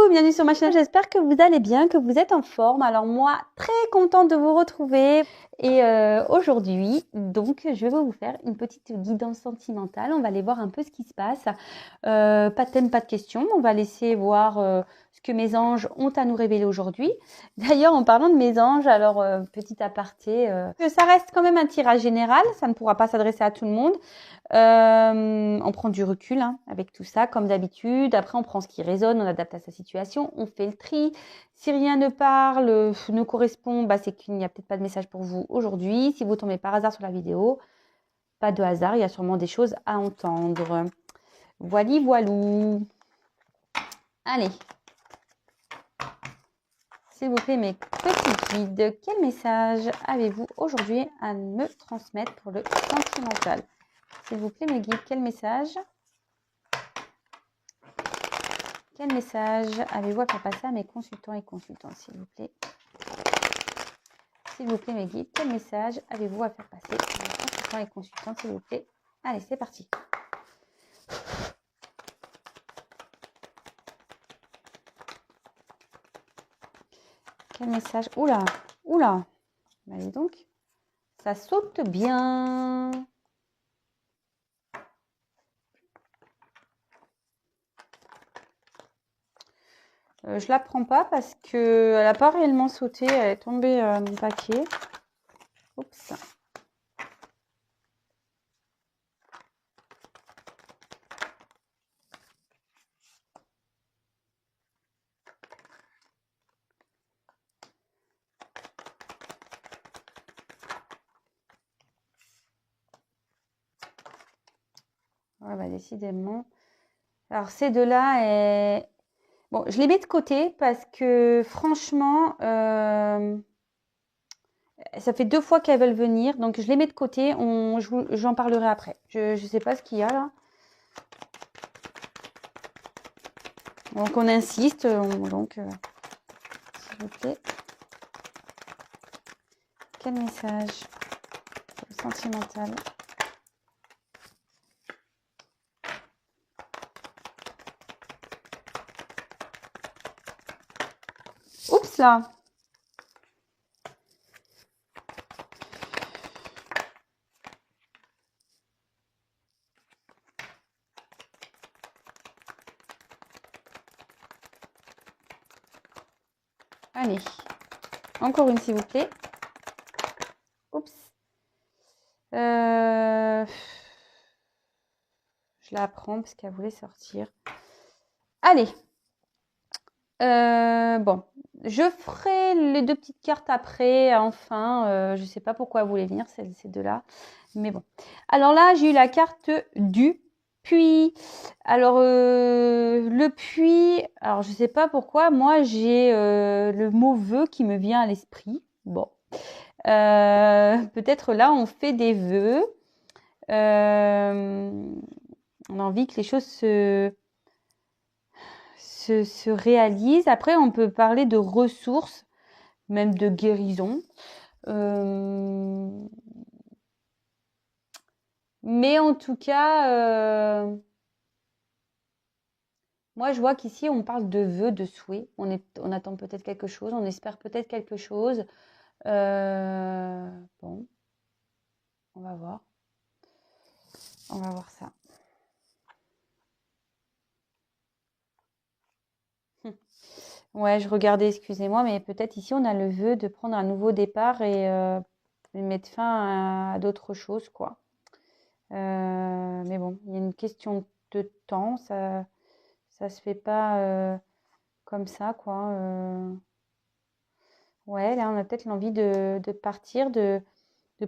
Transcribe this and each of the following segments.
bienvenue sur ma chaîne, j'espère que vous allez bien, que vous êtes en forme. Alors moi, très contente de vous retrouver et aujourd'hui, donc je vais vous faire une petite guidance sentimentale. On va aller voir un peu ce qui se passe. Pas de thème, pas de questions, on va laisser voir ce que mes anges ont à nous révéler aujourd'hui. D'ailleurs, en parlant de mes anges, alors petit aparté, ça reste quand même un tirage général, ça ne pourra pas s'adresser à tout le monde. On prend du recul avec tout ça, comme d'habitude. Après, on prend ce qui résonne, on adapte à sa situation, on fait le tri. Si rien ne parle, ne correspond, c'est qu'il n'y a peut-être pas de message pour vous aujourd'hui. Si vous tombez par hasard sur la vidéo, pas de hasard, il y a sûrement des choses à entendre. Voili voilou. Allez. S'il vous plaît, mes petits guides, quel message avez-vous aujourd'hui à me transmettre pour le sentimental? S'il vous plaît, mes guides, quel message avez-vous à faire passer à mes consultants et consultantes, s'il vous plaît? S'il vous plaît, mes guides, quel message avez-vous à faire passer à mes consultants et consultantes, s'il vous plaît? Allez, c'est parti. Quel message? Oula, oula. Allez donc, ça saute bien. Je la prends pas parce que elle n'a pas réellement sauté, elle est tombée mon paquet. Oups. Ouais, décidément. Alors ces deux-là, bon, je les mets de côté parce que franchement, ça fait 2 fois qu'elles veulent venir, donc je les mets de côté. J'en parlerai après. Je sais pas ce qu'il y a là. Donc on insiste. S'il vous plaît. Quel message pour le sentimental? Oups là. Allez, encore une s'il vous plaît. Oups. Je la prends parce qu'elle voulait sortir. Allez. Bon, je ferai les 2 petites cartes après, enfin. Je sais pas pourquoi elle voulait venir, ces deux-là. Mais bon. Alors là, j'ai eu la carte du puits. Alors, le puits, alors je sais pas pourquoi, moi j'ai le mot vœu qui me vient à l'esprit. Bon. Peut-être là, on fait des vœux. On a envie que les choses se réalisent. Après, on peut parler de ressources, même de guérison. Mais en tout cas, moi, je vois qu'ici, on parle de vœux, de souhaits. On attend peut-être quelque chose, on espère peut-être quelque chose. Bon, on va voir. On va voir ça. Ouais, je regardais, excusez-moi, mais peut-être ici, on a le vœu de prendre un nouveau départ et de mettre fin à d'autres choses, quoi. Mais bon, il y a une question de temps, ça se fait pas comme ça, quoi. Ouais, là, on a peut-être l'envie de partir, de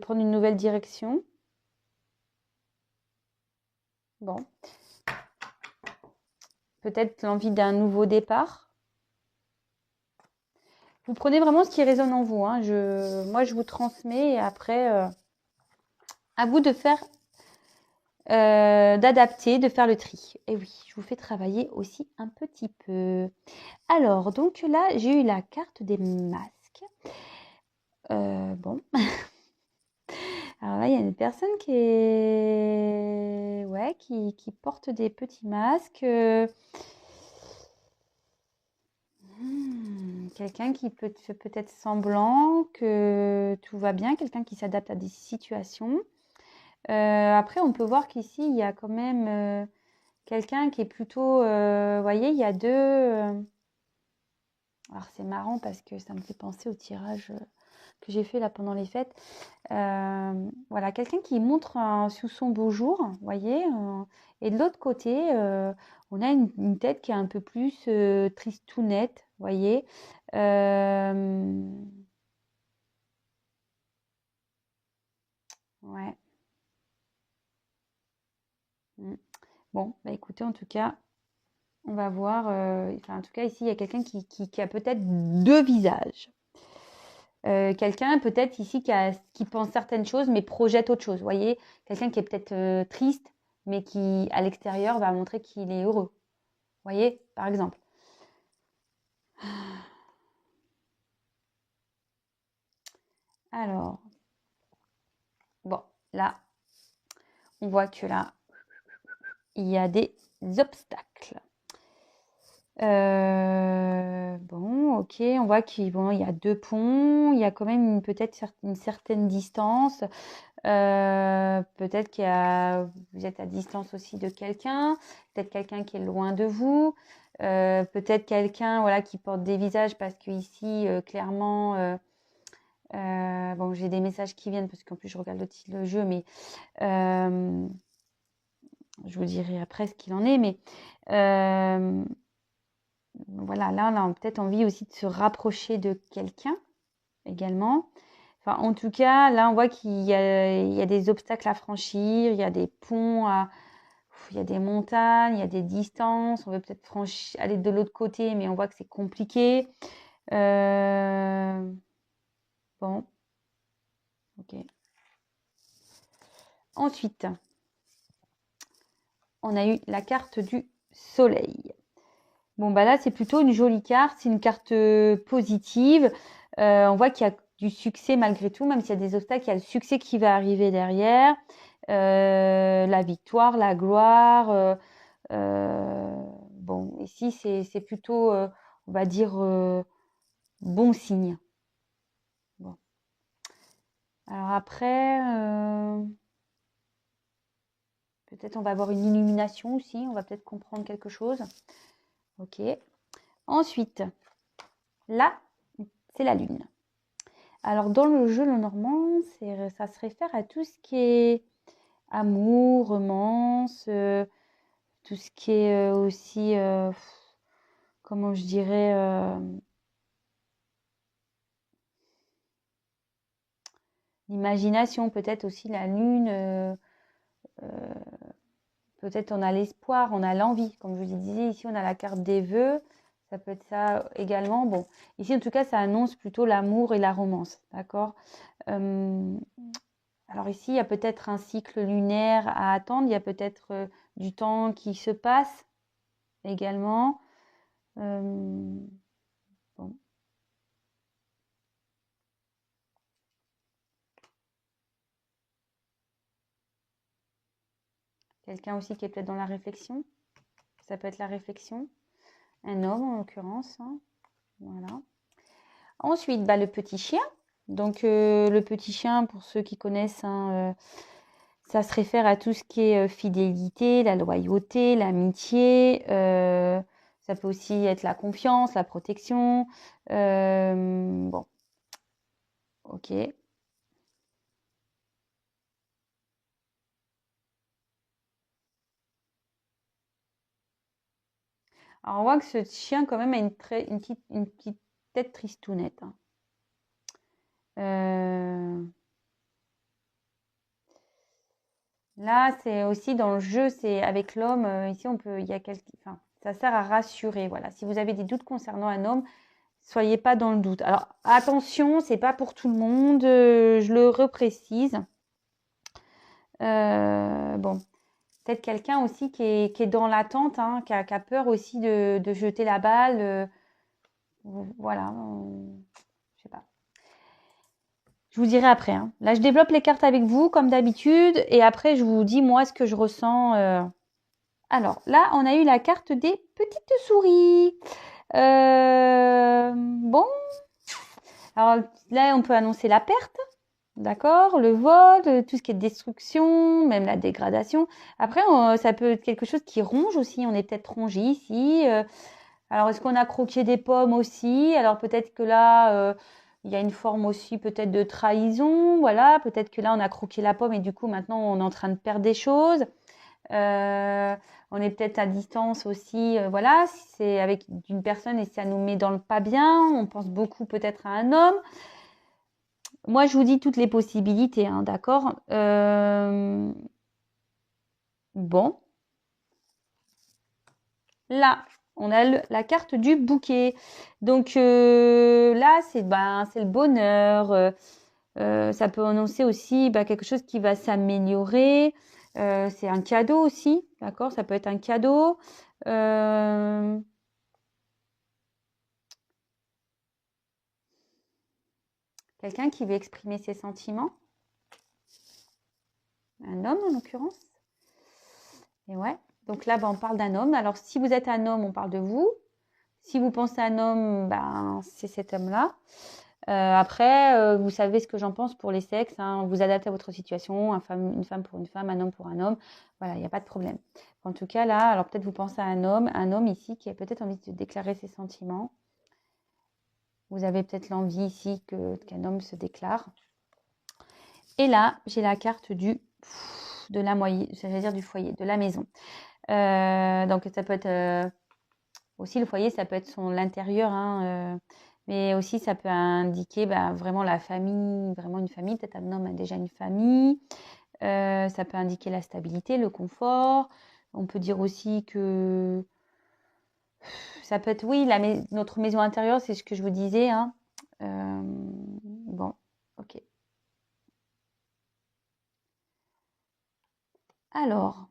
prendre une nouvelle direction. Bon. Peut-être l'envie d'un nouveau départ. Vous prenez vraiment ce qui résonne en vous. Moi, je vous transmets et après, à vous de faire, d'adapter, de faire le tri. Et oui, je vous fais travailler aussi un petit peu. Alors, donc là, j'ai eu la carte des masques. Bon. Alors là, il y a une personne qui porte des petits masques. quelqu'un qui fait peut-être semblant que tout va bien, quelqu'un qui s'adapte à des situations. Après, on peut voir qu'ici, il y a quand même quelqu'un qui est plutôt... vous voyez, il y a deux... alors, c'est marrant parce que ça me fait penser au tirage que j'ai fait là pendant les fêtes. Voilà, quelqu'un qui montre sous son beau jour, vous voyez. Et de l'autre côté, on a une tête qui est un peu plus tristounette, vous voyez. Ouais. Mm. Bon, bah écoutez, en tout cas, on va voir. Enfin, en tout cas, ici, il y a quelqu'un qui a peut-être deux visages. Quelqu'un peut-être ici qui pense certaines choses mais projette autre chose. Vous voyez, quelqu'un qui est peut-être triste mais qui à l'extérieur va montrer qu'il est heureux. Vous voyez, par exemple. Alors, bon, là, on voit que là, il y a des obstacles. Bon, ok, on voit qu'il y a deux ponts, il y a quand même peut-être une certaine distance. Peut-être vous êtes à distance aussi de quelqu'un, peut-être quelqu'un qui est loin de vous, peut-être quelqu'un voilà, qui porte des visages parce que ici, clairement, bon, j'ai des messages qui viennent parce qu'en plus je regarde le jeu, mais je vous dirai après ce qu'il en est, mais voilà, là, on a peut-être envie aussi de se rapprocher de quelqu'un également. Enfin, en tout cas, là, on voit qu'il y a des obstacles à franchir, il y a des ponts il y a des montagnes, il y a des distances. On veut peut-être aller de l'autre côté, mais on voit que c'est compliqué. Bon, ok. Ensuite, on a eu la carte du soleil. Bon, bah là, c'est plutôt une jolie carte. C'est une carte positive. On voit qu'il y a du succès malgré tout, même s'il y a des obstacles, il y a le succès qui va arriver derrière. La victoire, la gloire. Bon, ici, c'est plutôt, on va dire, bon signe. Bon. Alors après, peut-être on va avoir une illumination aussi. On va peut-être comprendre quelque chose. Ok. Ensuite, là, c'est la lune. Alors, dans le jeu Lenormand, ça se réfère à tout ce qui est amour, romance, tout ce qui est aussi, comment je dirais, l'imagination, peut-être aussi la lune. Peut-être on a l'espoir, on a l'envie. Comme je vous disais, ici, on a la carte des vœux. Ça peut être ça également. Bon, ici, en tout cas, ça annonce plutôt l'amour et la romance. D'accord. Alors ici, il y a peut-être un cycle lunaire à attendre. Il y a peut-être du temps qui se passe également. Bon. Quelqu'un aussi qui est peut-être dans la réflexion. Ça peut être la réflexion. Un homme en l'occurrence. Hein. Voilà. Ensuite, bah, le petit chien. Donc le petit chien, pour ceux qui connaissent, hein, ça se réfère à tout ce qui est fidélité, la loyauté, l'amitié. Ça peut aussi être la confiance, la protection. Bon, ok. Alors on voit que ce chien quand même a une petite tête tristounette. Hein. Là, c'est aussi dans le jeu, c'est avec l'homme. Ici, enfin, ça sert à rassurer. Voilà. Si vous avez des doutes concernant un homme, soyez pas dans le doute. Alors attention, c'est pas pour tout le monde. Je le reprécise. Bon, peut-être quelqu'un aussi qui est dans l'attente, hein, qui a peur aussi de jeter la balle. Voilà. Je sais pas. Je vous dirai après. Hein. Là, je développe les cartes avec vous, comme d'habitude, et après, je vous dis, moi, ce que je ressens. Alors, là, on a eu la carte des petites souris. Bon, alors là, on peut annoncer la perte, d'accord, le vol, tout ce qui est destruction, même la dégradation. Après, ça peut être quelque chose qui ronge aussi. On est peut-être rongé ici. Alors, est-ce qu'on a croqué des pommes aussi? Alors, peut-être que là, il y a une forme aussi peut-être de trahison. Voilà, peut-être que là, on a croqué la pomme et du coup, maintenant, on est en train de perdre des choses. On est peut-être à distance aussi. Voilà, si c'est avec une personne et ça nous met dans le pas bien. On pense beaucoup peut-être à un homme. Moi, je vous dis toutes les possibilités, hein, d'accord? Bon, là, on a la carte du bouquet. Donc là, c'est le bonheur. Ça peut annoncer aussi quelque chose qui va s'améliorer. C'est un cadeau aussi, d'accord? Ça peut être un cadeau. Quelqu'un qui veut exprimer ses sentiments. Un homme en l'occurrence. Et ouais. Donc là, on parle d'un homme. Alors si vous êtes un homme, on parle de vous. Si vous pensez à un homme, c'est cet homme-là. Après, vous savez ce que j'en pense pour les sexes. Hein. Vous adaptez à votre situation. Une femme pour une femme, un homme pour un homme. Voilà, il n'y a pas de problème. En tout cas, là, alors peut-être vous pensez à un homme ici qui a peut-être envie de déclarer ses sentiments. Vous avez peut-être l'envie ici qu'un homme se déclare. Et là, j'ai la carte du foyer, de la maison. Donc ça peut être aussi le foyer, ça peut être l'intérieur, hein, mais aussi ça peut indiquer vraiment la famille, vraiment une famille. Peut-être un homme a déjà une famille. Ça peut indiquer la stabilité, le confort. On peut dire aussi que ça peut être, oui, notre maison intérieure, c'est ce que je vous disais. Hein. Bon, ok. Alors,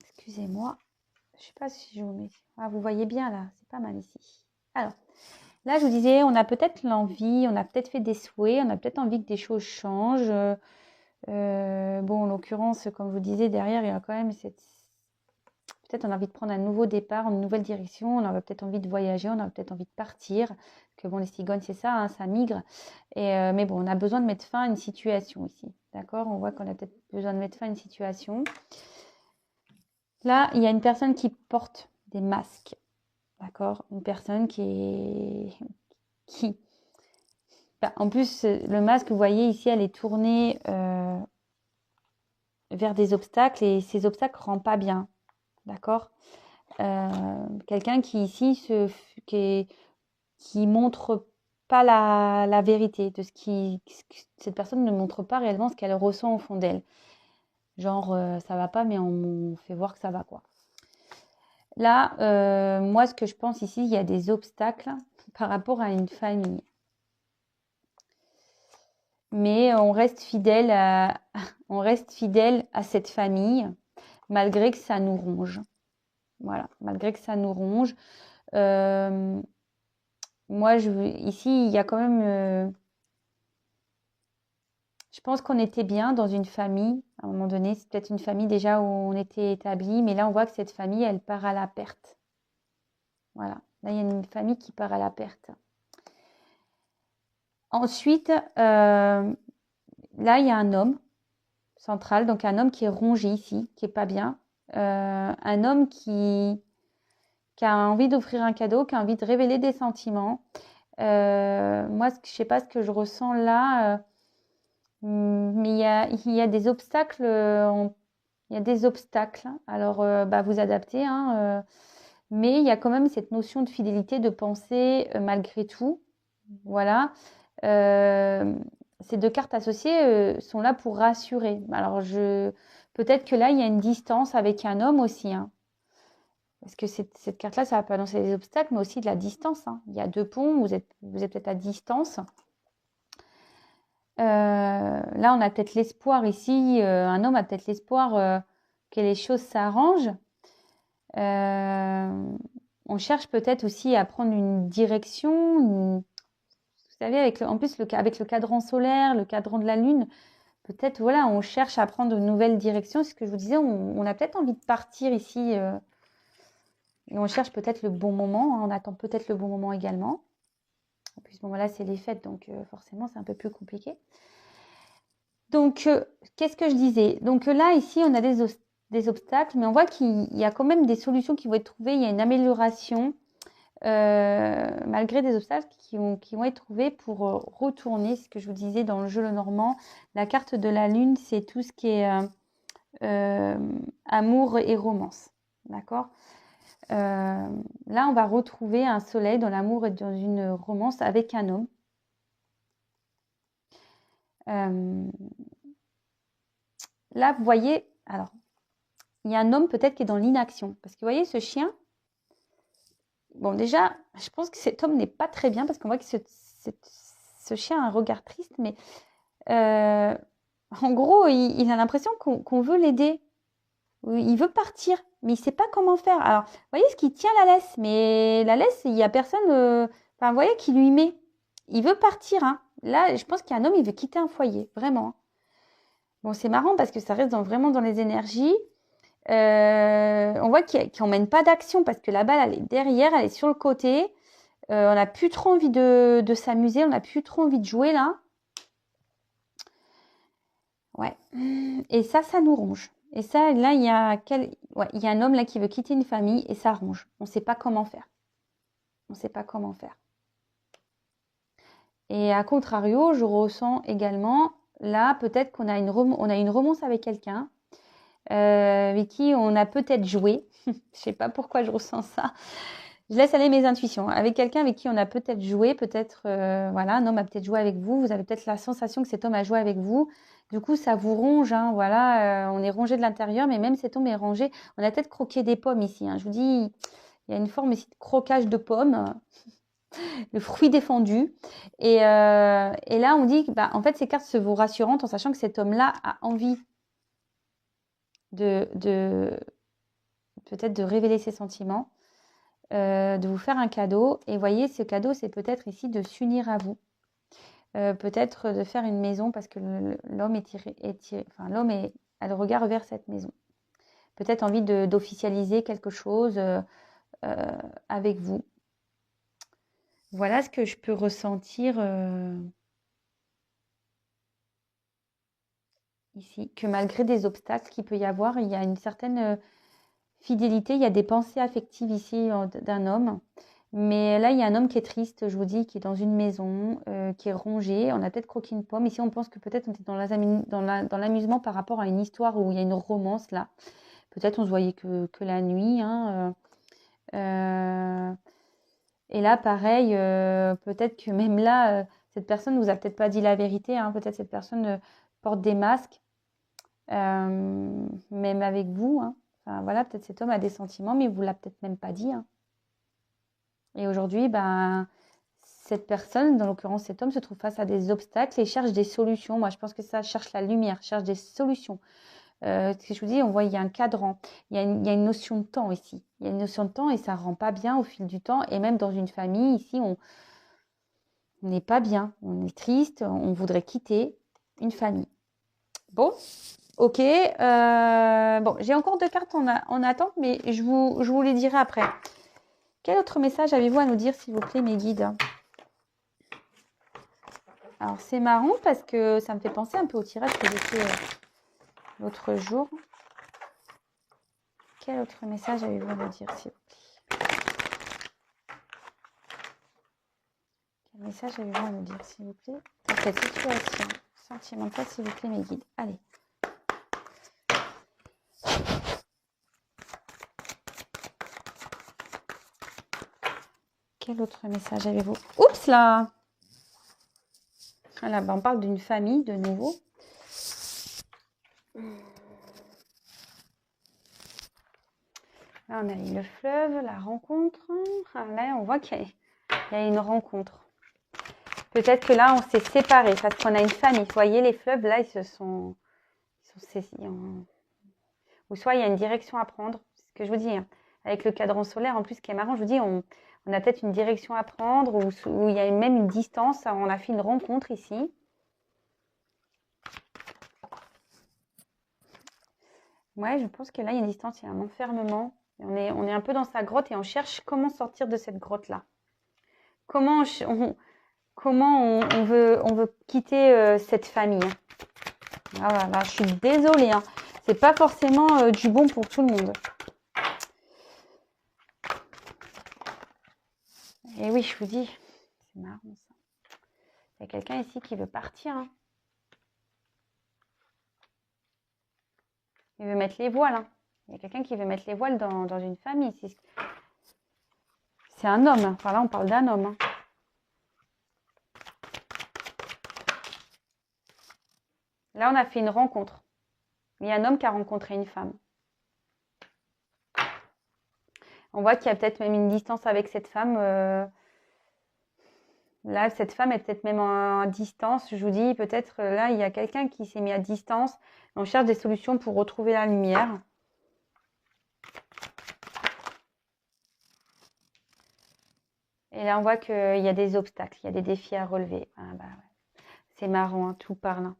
excusez-moi, je sais pas si je vous mets. Ah, vous voyez bien là, c'est pas mal ici. Alors, là, je vous disais, on a peut-être l'envie, on a peut-être fait des souhaits, on a peut-être envie que des choses changent. Bon, en l'occurrence, comme je vous disais, derrière, il y a quand même peut-être on a envie de prendre un nouveau départ, une nouvelle direction, on a peut-être envie de voyager, on a peut-être envie de partir. Que bon, les cigognes, c'est ça, hein, ça migre. Mais bon, on a besoin de mettre fin à une situation ici. D'accord? On voit qu'on a peut-être besoin de mettre fin à une situation. Là, il y a une personne qui porte des masques. D'accord? Une personne qui en plus, le masque, vous voyez ici, elle est tournée vers des obstacles et ces obstacles ne rendent pas bien. D'accord? Quelqu'un qui ici qui montre pas la vérité de cette personne ne montre pas réellement ce qu'elle ressent au fond d'elle. Genre, ça va pas, mais on fait voir que ça va, quoi. Là, moi, ce que je pense ici, il y a des obstacles par rapport à une famille. Mais on reste fidèle à cette famille, malgré que ça nous ronge. Voilà, malgré que ça nous ronge. Moi, ici, il y a quand même... je pense qu'on était bien dans une famille, à un moment donné. C'est peut-être une famille déjà où on était établi, mais là, on voit que cette famille, elle part à la perte. Voilà, là, il y a une famille qui part à la perte. Ensuite, là, il y a un homme central, donc un homme qui est rongé ici, qui est pas bien. Un homme qui a envie d'offrir un cadeau, qui a envie de révéler des sentiments. Moi, je sais pas ce que je ressens là, mais il y a des obstacles. Il y a des obstacles. Alors, vous adaptez, hein, mais il y a quand même cette notion de fidélité, de pensée malgré tout. Voilà. Ces deux cartes associées sont là pour rassurer. Alors, peut-être que là, il y a une distance avec un homme aussi. Hein. Parce que cette carte-là, ça va pas annoncer des obstacles, mais aussi de la distance. Hein. Il y a deux ponts, vous êtes peut-être à distance. Là, on a peut-être l'espoir ici, un homme a peut-être l'espoir que les choses s'arrangent. On cherche peut-être aussi à prendre une direction. Vous savez, en plus, avec le cadran solaire, le cadran de la Lune, peut-être, voilà, on cherche à prendre une nouvelle direction. C'est ce que je vous disais, on a peut-être envie de partir ici. Et on cherche peut-être le bon moment. Hein, on attend peut-être le bon moment également. En plus, bon, voilà, c'est les fêtes, donc forcément, c'est un peu plus compliqué. Donc, qu'est-ce que je disais? Donc là, ici, on a des obstacles, mais on voit qu'il y a quand même des solutions qui vont être trouvées. Il y a une amélioration, malgré des obstacles qui vont être trouvés pour retourner. Ce que je vous disais dans le jeu Lenormand, la carte de la lune, c'est tout ce qui est amour et romance. D'accord? Là, on va retrouver un soleil dans l'amour et dans une romance avec un homme. Là, vous voyez, alors, il y a un homme peut-être qui est dans l'inaction. Parce que vous voyez, ce chien, bon, déjà, je pense que cet homme n'est pas très bien parce qu'on voit que ce chien a un regard triste, mais en gros, il a l'impression qu'on veut l'aider. Il veut partir, mais il ne sait pas comment faire. Alors, vous voyez ce qui tient la laisse, mais la laisse, il n'y a personne, enfin, vous voyez, qui lui met. Il veut partir. Hein. Là, je pense qu'il y a un homme, il veut quitter un foyer, vraiment. Bon, c'est marrant parce que ça reste vraiment dans les énergies. On voit qu'il n'emmène pas d'action parce que la balle, elle est derrière, elle est sur le côté. On n'a plus trop envie de s'amuser, on n'a plus trop envie de jouer là. Ouais. Et ça nous ronge. Et ça, là, il y a un homme là qui veut quitter une famille et ça ronge. On ne sait pas comment faire. On ne sait pas comment faire. Et à contrario, je ressens également, là, peut-être qu'on a une romance avec quelqu'un avec qui on a peut-être joué. Je ne sais pas pourquoi je ressens ça. Je laisse aller mes intuitions. Avec quelqu'un avec qui on a peut-être joué, peut-être, voilà, un homme a peut-être joué avec vous. Vous avez peut-être la sensation que cet homme a joué avec vous. Du coup, ça vous ronge, hein, voilà. On est rongé de l'intérieur, mais même cet homme est rongé. On a peut-être croqué des pommes ici. Hein. Je vous dis, il y a une forme ici de croquage de pommes, le fruit défendu. Et là, on dit que, bah, en fait, ces cartes se vous rassurantes en sachant que cet homme-là a envie de peut-être de révéler ses sentiments. De vous faire un cadeau. Et voyez, ce cadeau, c'est peut-être ici de s'unir à vous. Peut-être de faire une maison parce que l'homme l'homme a le regard vers cette maison. Peut-être envie d'officialiser quelque chose avec vous. Voilà ce que je peux ressentir ici. Que malgré des obstacles qu'il peut y avoir, il y a une certaine fidélité, il y a des pensées affectives ici d'un homme. Mais là, il y a un homme qui est triste, je vous dis, qui est dans une maison, qui est rongé. On a peut-être croqué une pomme. Ici, on pense que peut-être on était dans l'amusement par rapport à une histoire où il y a une romance là. Peut-être on se voyait que la nuit. Hein, et là, pareil, peut-être que même là, cette personne ne vous a peut-être pas dit la vérité. Hein, peut-être cette personne porte des masques, même avec vous. Hein. Enfin, voilà, peut-être cet homme a des sentiments, mais il vous l'a peut-être même pas dit. Hein. Et aujourd'hui, ben, cette personne, dans l'occurrence cet homme, se trouve face à des obstacles et cherche des solutions. Moi, je pense que ça cherche la lumière, cherche des solutions. Ce que je vous dis, on voit, il y a un cadran, il y a une notion de temps ici. Il y a une notion de temps et ça ne rend pas bien au fil du temps. Et même dans une famille, ici, on n'est pas bien. On est triste, on voudrait quitter une famille. Bon, ok. Bon, j'ai encore 2 cartes en attente, mais je vous les dirai après. Quel autre message avez-vous à nous dire, s'il vous plaît, mes guides? Alors, c'est marrant parce que ça me fait penser un peu au tirage que j'ai fait l'autre jour. Quel autre message avez-vous à nous dire, s'il vous plaît? Quel message avez-vous à nous dire, s'il vous plaît, pour cette situation sentimentale, s'il vous plaît, mes guides? Allez. Quel autre message avez-vous? Oups là! Voilà, ben on parle d'une famille de nouveau. Là, on a eu le fleuve, la rencontre. Là, on voit qu'il y a une rencontre. Peut-être que là, on s'est séparés parce qu'on a une famille. Vous voyez, les fleuves, là, ils sont saisis. Ou soit il y a une direction à prendre. C'est ce que je vous dis. Hein. Avec le cadran solaire, en plus, ce qui est marrant, je vous dis, on a peut-être une direction à prendre ou il y a même une distance. On a fait une rencontre ici. Ouais, je pense que là, il y a une distance, il y a un enfermement. Et on est un peu dans sa grotte et on cherche comment sortir de cette grotte-là. Comment on veut quitter cette famille. Ah là là, je suis désolée. Hein. C'est pas forcément du bon pour tout le monde. Et oui, je vous dis, c'est marrant ça. Il y a quelqu'un ici qui veut partir. Hein. Il veut mettre les voiles. Hein. Il y a quelqu'un qui veut mettre les voiles dans une famille. C'est un homme. Enfin là, on parle d'un homme. Hein. Là, on a fait une rencontre. Il y a un homme qui a rencontré une femme. On voit qu'il y a peut-être même une distance avec cette femme. Là, cette femme est peut-être même à distance. Je vous dis, peut-être là, il y a quelqu'un qui s'est mis à distance. On cherche des solutions pour retrouver la lumière. Et là, on voit qu'il y a des obstacles, il y a des défis à relever. Ah, bah, ouais. C'est marrant, hein, tout parle.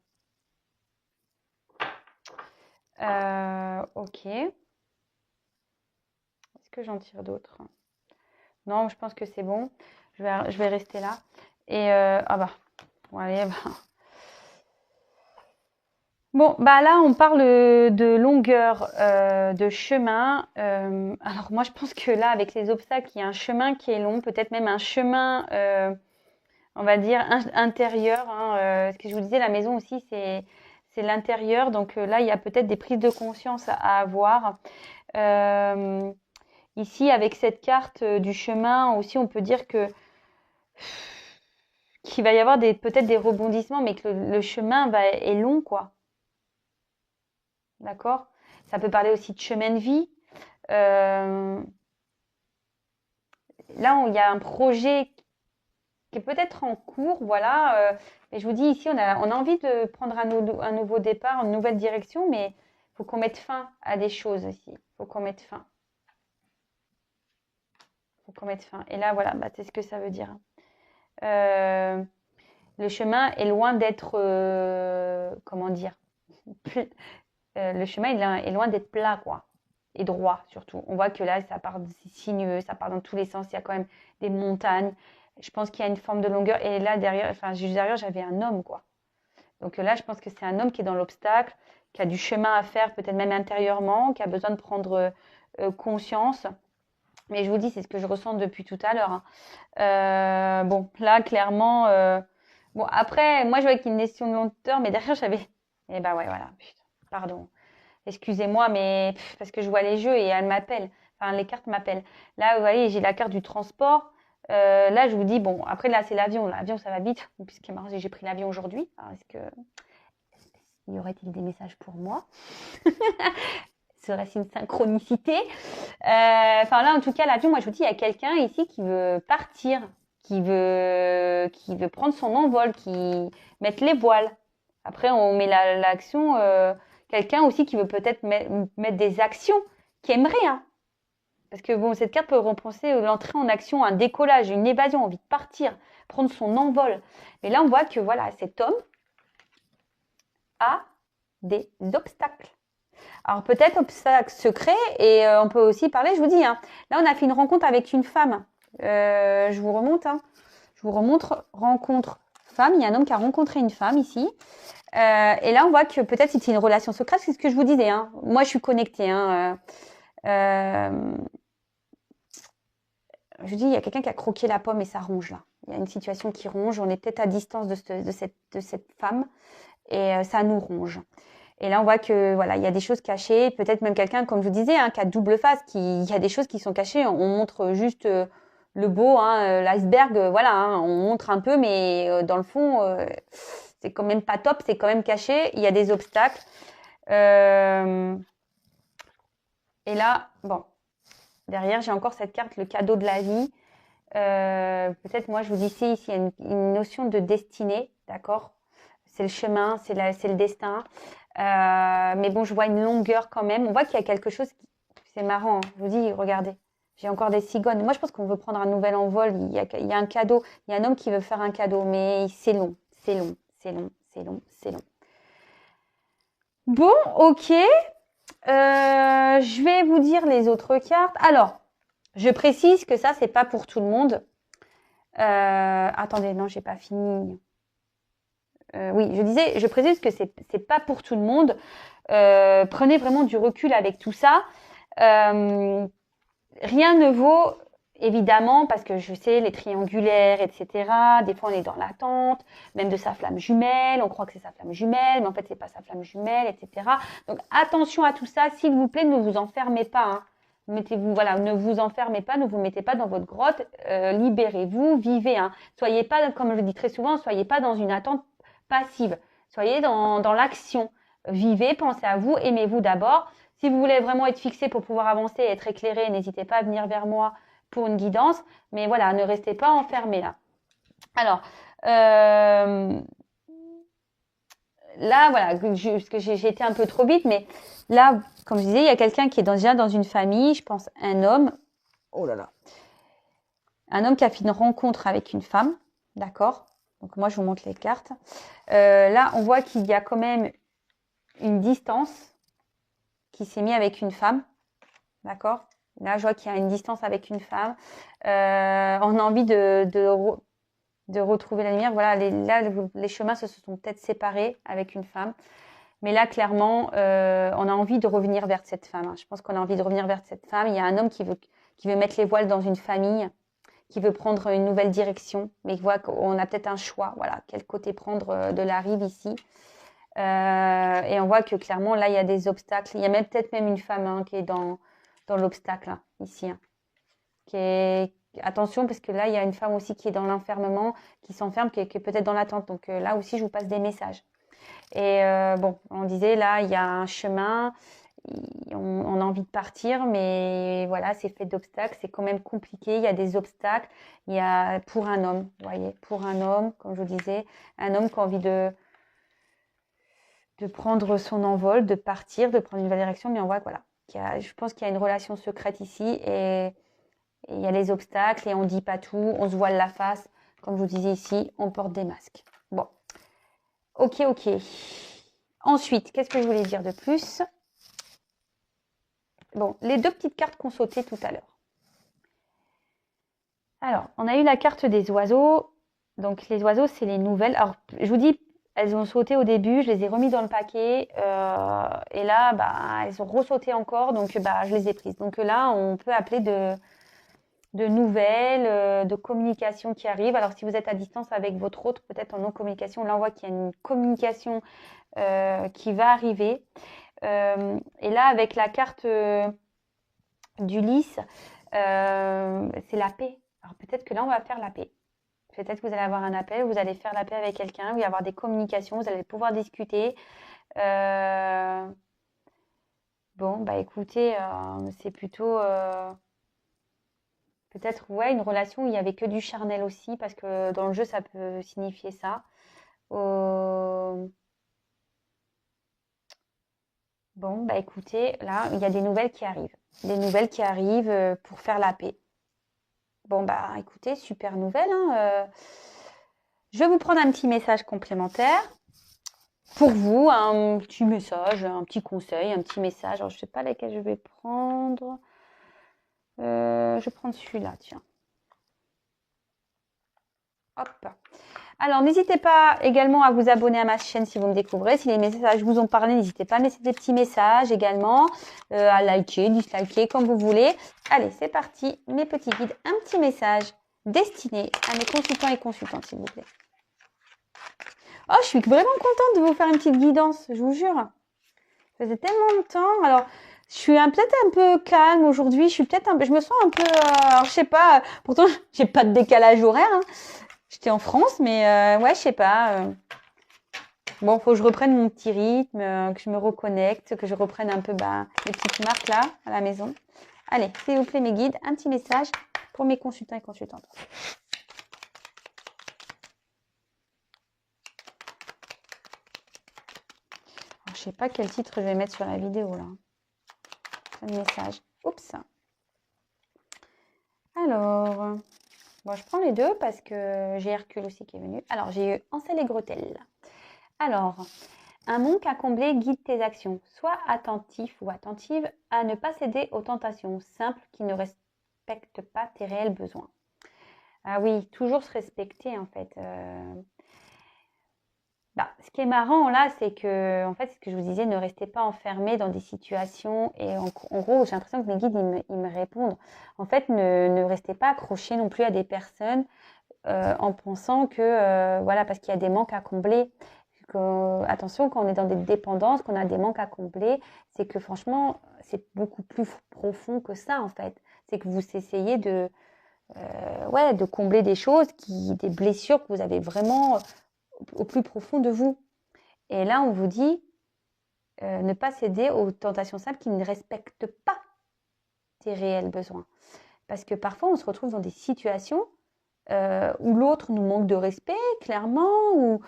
Ok. Est-ce que j'en tire d'autres? Non, je pense que c'est bon. Je vais rester là. Et ah bah, bon, allez, bah. Bon, bah là, on parle de longueur de chemin. Alors moi, je pense que là, avec les obstacles, il y a un chemin qui est long, peut-être même un chemin, on va dire, intérieur. Hein, ce que je vous disais, la maison aussi, c'est l'intérieur. Donc là, il y a peut-être des prises de conscience à avoir. Ici, avec cette carte du chemin aussi, on peut dire qu'il va y avoir peut-être des rebondissements, mais que le chemin est long, quoi. D'accord? Ça peut parler aussi de chemin de vie. Là, il y a un projet qui est peut-être en cours, voilà. Et je vous dis ici, on a envie de prendre un nouveau départ, une nouvelle direction, mais il faut qu'on mette fin à des choses aussi. Il faut qu'on mette fin. Faut qu'on mette fin. Et là, voilà, bah, c'est ce que ça veut dire. Le chemin est loin d'être, comment dire, le chemin est loin d'être plat, quoi. Et droit, surtout. On voit que là, ça part sinueux, ça part dans tous les sens. Il y a quand même des montagnes. Je pense qu'il y a une forme de longueur. Et là, derrière, enfin, juste derrière, j'avais un homme, quoi. Donc là, je pense que c'est un homme qui est dans l'obstacle, qui a du chemin à faire, peut-être même intérieurement, qui a besoin de prendre conscience. Mais je vous dis, c'est ce que je ressens depuis tout à l'heure. Hein. Bon, là, clairement... Bon, après, moi, je vois qu'il y a une notion de lenteur, mais derrière, j'avais... Eh ben ouais, voilà. Putain, pardon. Excusez-moi, mais parce que je vois les jeux et elles m'appellent. Enfin, les cartes m'appellent. Là, vous voyez, j'ai la carte du transport. Là, je vous dis, bon, après, là, c'est l'avion. L'avion, ça va vite. Puisque j'ai pris l'avion aujourd'hui. Est-ce que... Y aurait-il des messages pour moi? Serait-ce une synchronicité? Enfin, là, en tout cas, l'avion, moi, je vous dis, il y a quelqu'un ici qui veut partir, qui veut prendre son envol, qui mettre les voiles. Après, on met l'action... quelqu'un aussi qui veut peut-être mettre des actions, qui aimerait, hein. Parce que bon, cette carte peut repenser l'entrée en action, un décollage, une évasion, envie de partir, prendre son envol. Mais là, on voit que voilà, cet homme a des obstacles. Alors peut-être obstacles secrets et on peut aussi parler, je vous dis, hein, là on a fait une rencontre avec une femme. Je vous remonte, hein, je vous remontre rencontre femme. Il y a un homme qui a rencontré une femme ici. Et là, on voit que peut-être c'était une relation secrète, c'est ce que je vous disais. Hein. Moi, je suis connectée. Hein. Je dis, il y a quelqu'un qui a croqué la pomme et ça ronge là. Il y a une situation qui ronge. On est peut-être à distance de cette femme et ça nous ronge. Et là, on voit que voilà, il y a des choses cachées. Peut-être même quelqu'un, comme je vous disais, hein, qui a double face. Il y a des choses qui sont cachées. On montre juste le beau, hein, l'iceberg. Voilà, hein, on montre un peu, mais dans le fond. C'est quand même pas top, c'est quand même caché. Il y a des obstacles. Et là, bon, derrière, j'ai encore cette carte, le cadeau de la vie. Peut-être, moi, je vous dis ici, il y a une notion de destinée, d'accord? C'est le chemin, c'est le destin. Mais bon, je vois une longueur quand même. On voit qu'il y a quelque chose c'est marrant. Hein. Je vous dis, regardez, j'ai encore des cigognes. Moi, je pense qu'on veut prendre un nouvel envol. Il y a un cadeau. Il y a un homme qui veut faire un cadeau, mais c'est long, c'est long. C'est long, c'est long, c'est long. Bon, ok. Je vais vous dire les autres cartes. Alors, je précise que ça, c'est pas pour tout le monde. Attendez, non, j'ai pas fini. Oui, je précise que c'est pas pour tout le monde. Prenez vraiment du recul avec tout ça. Rien ne vaut, évidemment, parce que je sais, les triangulaires, etc. Des fois, on est dans l'attente, même de sa flamme jumelle. On croit que c'est sa flamme jumelle, mais en fait, c'est pas sa flamme jumelle, etc. Donc, attention à tout ça. S'il vous plaît, ne vous enfermez pas. Hein. Mettez-vous, voilà, ne vous enfermez pas, ne vous mettez pas dans votre grotte. Libérez-vous, vivez. Hein. Soyez pas, comme je le dis très souvent, soyez pas dans une attente passive. Soyez dans l'action. Vivez, pensez à vous, aimez-vous d'abord. Si vous voulez vraiment être fixé pour pouvoir avancer et être éclairé, n'hésitez pas à venir vers moi pour une guidance. Mais voilà, ne restez pas enfermé là. Alors, là, voilà, parce que j'ai été un peu trop vite, mais là, comme je disais, il y a quelqu'un qui est déjà dans une famille, je pense un homme. Oh là là. Un homme qui a fait une rencontre avec une femme, d'accord? Donc moi, je vous montre les cartes. Là, on voit qu'il y a quand même une distance qui s'est mise avec une femme, d'accord? Là, je vois qu'il y a une distance avec une femme. On a envie de retrouver la lumière. Voilà, là, les chemins se sont peut-être séparés avec une femme. Mais là, clairement, on a envie de revenir vers cette femme. Hein. Je pense qu'on a envie de revenir vers cette femme. Il y a un homme qui veut mettre les voiles dans une famille, qui veut prendre une nouvelle direction, mais il voit qu'on a peut-être un choix. Voilà, quel côté prendre de la rive ici. Et on voit que clairement, là, il y a des obstacles. Il y a même peut-être même une femme hein, qui est dans l'obstacle, hein, ici. Hein, attention, parce que là, il y a une femme aussi qui est dans l'enfermement, qui s'enferme, qui est peut-être dans l'attente. Donc là aussi, je vous passe des messages. Et bon, on disait, là, il y a un chemin, on a envie de partir, mais voilà, c'est fait d'obstacles, c'est quand même compliqué, il y a des obstacles. Il y a pour un homme, vous voyez, pour un homme, comme je vous disais, un homme qui a envie de prendre son envol, de partir, de prendre une nouvelle direction, mais on voit que voilà, je pense qu'il y a une relation secrète ici et il y a les obstacles et on ne dit pas tout, on se voile la face. Comme je vous disais ici, on porte des masques. Bon, ok. Ensuite, qu'est-ce que je voulais dire de plus? Bon, les deux petites cartes qu'on sautait tout à l'heure. Alors, on a eu la carte des oiseaux. Donc, les oiseaux, c'est les nouvelles. Alors, je vous dis, elles ont sauté au début, je les ai remis dans le paquet. Et là, bah, elles ont ressauté encore, donc bah, je les ai prises. Donc là, on peut appeler de nouvelles, de communication qui arrivent. Alors, si vous êtes à distance avec votre autre, peut-être en non-communication, là, on voit qu'il y a une communication qui va arriver. Et là, avec la carte d'Ulysse, c'est la paix. Alors, peut-être que là, on va faire la paix. Peut-être que vous allez avoir un appel, vous allez faire la paix avec quelqu'un, vous allez avoir des communications, vous allez pouvoir discuter. Bon, bah écoutez, c'est plutôt... peut-être, ouais, une relation où il n'y avait que du charnel aussi, parce que dans le jeu, ça peut signifier ça. Bon, bah écoutez, là, il y a des nouvelles qui arrivent. Des nouvelles qui arrivent pour faire la paix. Bon, bah écoutez, super nouvelle. Hein, je vais vous prendre un petit message complémentaire. Pour vous, un petit message, un petit conseil, un petit message. Alors, je ne sais pas lesquels je vais prendre. Je vais prendre celui-là, tiens. Hop. Alors, n'hésitez pas également à vous abonner à ma chaîne si vous me découvrez. Si les messages vous ont parlé, n'hésitez pas à laisser des petits messages également, à liker, disliker, comme vous voulez. Allez, c'est parti. Mes petits guides, un petit message destiné à mes consultants et consultantes, s'il vous plaît. Oh, je suis vraiment contente de vous faire une petite guidance, je vous jure. Ça faisait tellement longtemps. Alors, je suis peut-être un peu calme aujourd'hui. Je me sens un peu, alors, je sais pas. Pourtant, j'ai pas de décalage horaire. Hein. J'étais en France, mais ouais, je sais pas. Bon, faut que je reprenne mon petit rythme, que je me reconnecte, que je reprenne un peu les petites marques là à la maison. Allez, s'il vous plaît, mes guides, un petit message pour mes consultants et consultantes. Alors, je sais pas quel titre je vais mettre sur la vidéo là. Un message. Oups. Alors, bon, je prends les deux parce que j'ai Hercule aussi qui est venu. Alors, j'ai eu Ansel et Gretel. Alors, Un manque à combler guide tes actions. Sois attentif ou attentive à ne pas céder aux tentations simples qui ne respectent pas tes réels besoins. Ah oui, toujours se respecter en fait. Ce qui est marrant là, c'est que, en fait, ce que je vous disais, ne restez pas enfermés dans des situations. Et en gros, j'ai l'impression que mes guides, ils me répondent. En fait, ne restez pas accrochés non plus à des personnes en pensant que, voilà, parce qu'il y a des manques à combler. Attention, quand on est dans des dépendances, qu'on a des manques à combler, c'est que franchement, c'est beaucoup plus profond que ça, en fait. C'est que vous essayez de combler des choses, des blessures que vous avez vraiment au plus profond de vous. Et là, on vous dit ne pas céder aux tentations simples qui ne respectent pas tes réels besoins. Parce que parfois, on se retrouve dans des situations où l'autre nous manque de respect, clairement, ou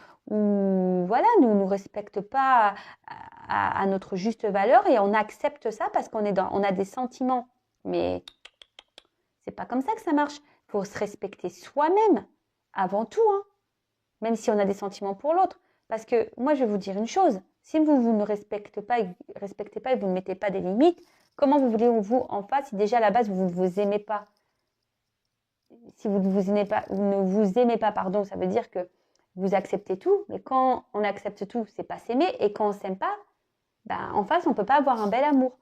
voilà, nous respecte pas à notre juste valeur et on accepte ça parce on a des sentiments. Mais c'est pas comme ça que ça marche. Il faut se respecter soi-même avant tout, hein, même si on a des sentiments pour l'autre. Parce que moi, je vais vous dire une chose, si vous ne respectez pas et vous ne mettez pas des limites, comment vous voulez vous en face si déjà à la base vous ne vous aimez pas? Si vous ne vous aimez pas, pardon, ça veut dire que vous acceptez tout, mais quand on accepte tout, c'est pas s'aimer, et quand on s'aime pas, en face, on peut pas avoir un bel amour.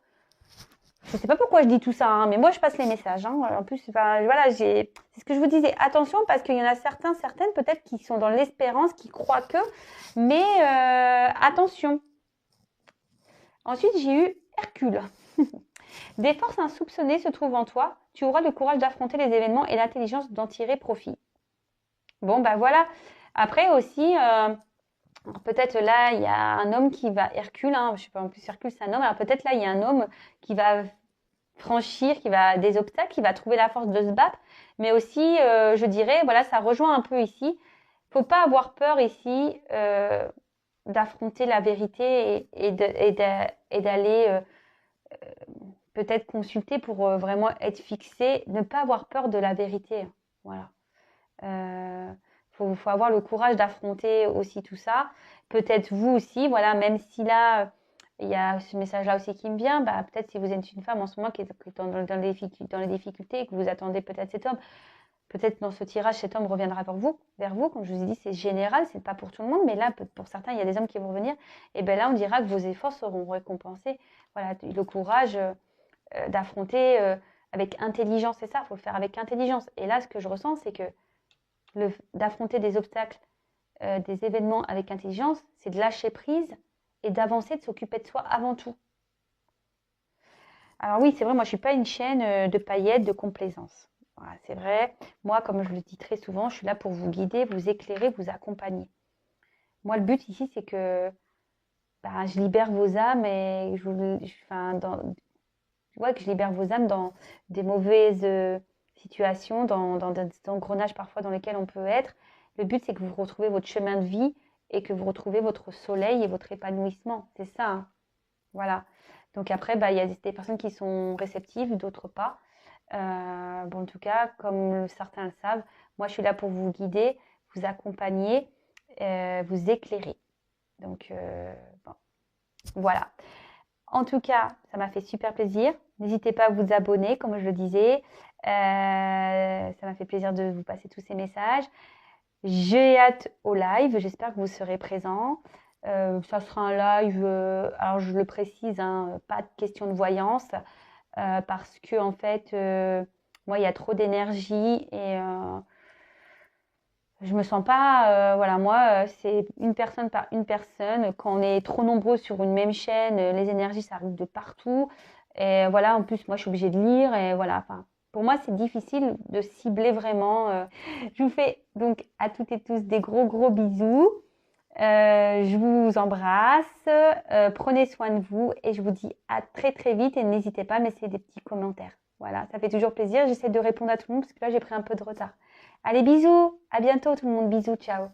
Je sais pas pourquoi je dis tout ça, hein, mais moi je passe les messages. Hein. En plus, voilà, c'est ce que je vous disais. Attention, parce qu'il y en a certaines peut-être qui sont dans l'espérance, qui croient que, mais attention. Ensuite, j'ai eu Hercule. Des forces insoupçonnées se trouvent en toi. Tu auras le courage d'affronter les événements et l'intelligence d'en tirer profit. Bon, voilà. Après aussi, peut-être là, il y a un homme qui va, Hercule, hein, je sais pas, en plus Hercule c'est un homme, alors peut-être là, il y a un homme qui va franchir, qui va des obstacles, qui va trouver la force de se battre, mais aussi, je dirais, voilà, ça rejoint un peu ici. Faut pas avoir peur ici d'affronter la vérité et d'aller peut-être consulter pour vraiment être fixé, ne pas avoir peur de la vérité. Voilà. Faut avoir le courage d'affronter aussi tout ça. Peut-être vous aussi, voilà, même si là, il y a ce message-là aussi qui me vient, peut-être si vous êtes une femme en ce moment qui est dans les difficultés et que vous attendez peut-être cet homme, peut-être dans ce tirage, cet homme reviendra vers vous. Comme je vous ai dit, c'est général, c'est pas pour tout le monde, mais là, pour certains, il y a des hommes qui vont revenir. Et bien là, on dira que vos efforts seront récompensés. Voilà, le courage d'affronter avec intelligence, c'est ça, il faut le faire avec intelligence. Et là, ce que je ressens, c'est que d'affronter des obstacles, des événements avec intelligence, c'est de lâcher prise et d'avancer, de s'occuper de soi avant tout. Alors oui, c'est vrai, moi je suis pas une chaîne de paillettes, de complaisance. Voilà, c'est vrai. Moi, comme je le dis très souvent, je suis là pour vous guider, vous éclairer, vous accompagner. Moi, le but ici, c'est que je libère vos âmes et que je libère vos âmes dans des mauvaises situations, dans des engrenages parfois dans lesquels on peut être. Le but, c'est que vous retrouvez votre chemin de vie et que vous retrouvez votre soleil et votre épanouissement. C'est ça, hein. Voilà. Donc après, il y a des personnes qui sont réceptives, d'autres pas. En tout cas, comme certains le savent, moi, je suis là pour vous guider, vous accompagner, vous éclairer. Donc, voilà. En tout cas, ça m'a fait super plaisir. N'hésitez pas à vous abonner, comme je le disais. Ça m'a fait plaisir de vous passer tous ces messages. J'ai hâte au live. J'espère que vous serez présents. Ça sera un live, alors je le précise, hein, pas de question de voyance, parce que en fait, moi, il y a trop d'énergie et je me sens pas, voilà, moi, c'est une personne par une personne. Quand on est trop nombreux sur une même chaîne, les énergies, ça arrive de partout. Et voilà, en plus, moi, je suis obligée de lire. Et voilà, enfin, pour moi, c'est difficile de cibler vraiment. Je vous fais donc à toutes et tous des gros, gros bisous. Je vous embrasse. Prenez soin de vous. Et je vous dis à très, très vite. Et n'hésitez pas à me laisser des petits commentaires. Voilà, ça fait toujours plaisir. J'essaie de répondre à tout le monde parce que là, j'ai pris un peu de retard. Allez, bisous, à bientôt tout le monde, bisous, ciao.